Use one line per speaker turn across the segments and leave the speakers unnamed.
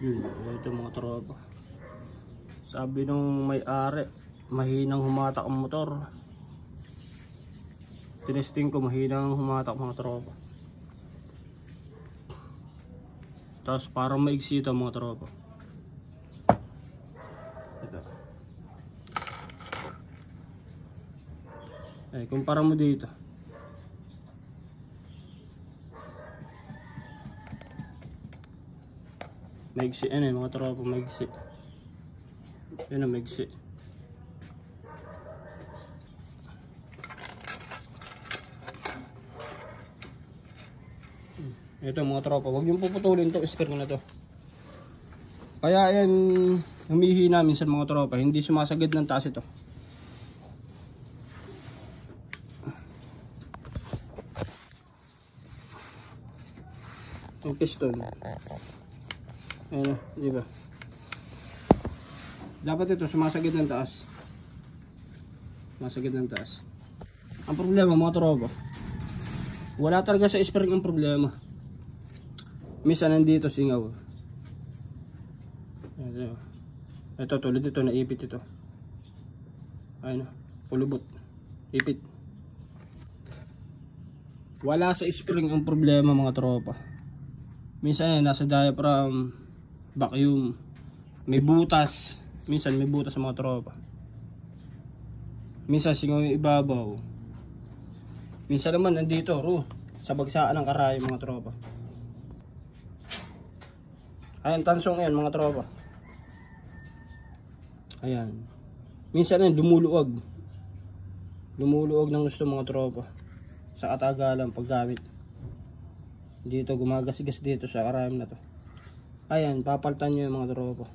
Yun, ito mga tropa. Sabi nung may-ari, mahinang humatak ang motor. Tinesting ko, mahinang humatak mga tropa. Tapos parang maigsi ito mga tropa. Ito. Eh, kumpara mo dito. Maigsi, ano yung mga tropa, maigsi. Yan ang maigsi. Ito mga tropa, huwag yung puputulin to, spare na to. Kaya yan, humihina minsan mga tropa, hindi sumasagad ng taas ito. Yung piston. Ayan, di ba? Dapat ito sumasagad ng taas. Sumasagad ng taas. Ang problema mga tropa, wala talaga sa spring ang problema. Minsan nandito singaw. Ito tulad ito, naipit ito. Ayun, pulubot. Ipit. Wala sa spring ang problema mga tropa. Minsan yan, nasa diaphragm, vacuum, may butas. Minsan may butas sa mga tropa. Minsan singaw yung ibabaw. Minsan naman nandito, sa bagsaan ng karayo mga tropa. Ayan, tansong yan mga tropa. Ayan. Minsan yan, lumuluwag. Lumuluwag ng gusto mga tropa. Sa katagalan paggamit. Dito, gumagasigas dito sa karayom na to. Ayan, papaltan nyo yung mga tropa.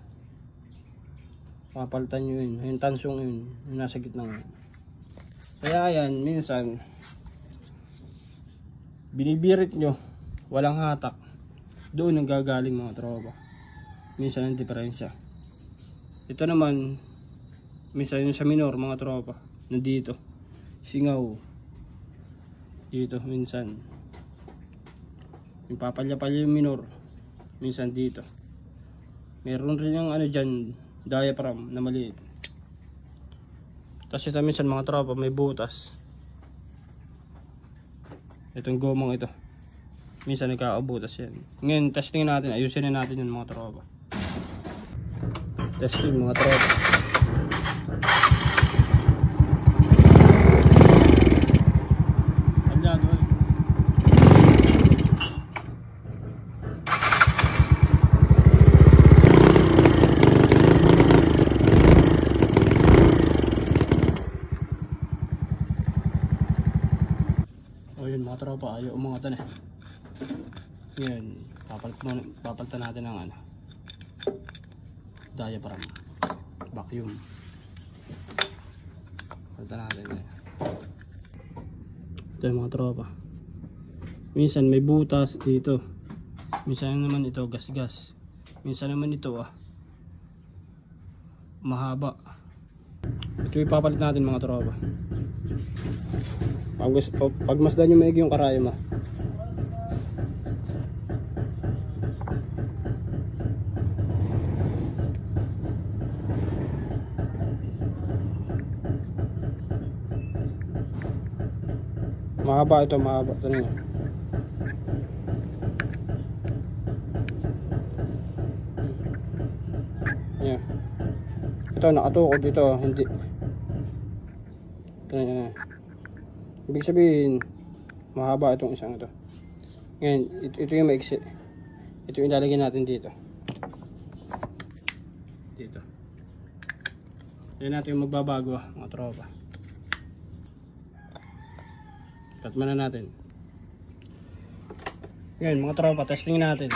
Papaltan nyo yun. Yung tansong yun, yung nasa gitna yun. Kaya ayan, minsan binibirit nyo, walang hatak. Doon ang gagaling mga tropa. Minsan ang diferensya. Ito naman, minsan yung sa minor mga tropa, nandito. Singaw. Dito, minsan. Yung papalya-palya yung minor. Minsan dito. Meron rin yung ano dyan, diaphragm na maliit. Tapos ito minsan mga tropa, may butas. Itong gomong ito. Minsan nagkakabutas yan. Ngayon, testing natin. Ayusin na natin yung mga tropa. Testing mga tropa. Andyan, doon. O yun mga tropa, ayaw umangatan eh. Yan, papalitan natin ang ano, diaphragm, vacuum. Palitan natin eh. Ito yung mga tropa. Minsan may butas dito. Minsan naman ito gas-gas. Minsan naman ito mahaba. Ito yung papalit natin mga tropa. Pag masdan nyo maigi yung karayom mahaba ito, mahaba. Ito na yun. Yeah. Ito nakatukod dito, hindi. Ito na yun. Ibig sabihin, mahaba itong isang ito. Ngayon, ito yung maiksi. Ito yung ilalagay natin dito. Dito. Ito natin yung magbabago mga tropa. Cut muna natin. Ngayon mga tropa, testing natin.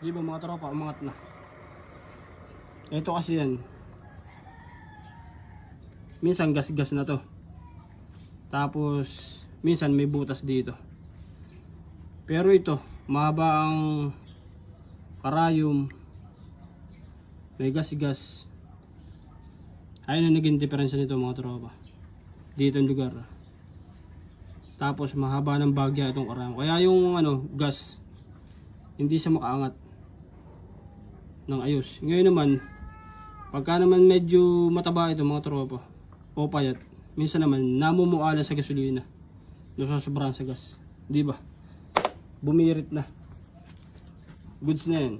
Di ba mga tropa, umangat na. Ito kasi yan. Minsan gas-gas na to. Tapos minsan may butas dito. Pero ito, mahaba ang karayom. May gas-gas. Ayun ang naging diferensya nito mga tropa. Dito ang lugar. Tapos mahaba ng bagya itong karayom. Kaya yung gas, hindi siya makaangat ng ayos. Ngayon naman, pagka naman medyo mataba ito mga tropa, o payat, minsan naman namumuala sa gasolina. Nasasobrahan sa gas. Di ba? Bumirit na. Goods na yan.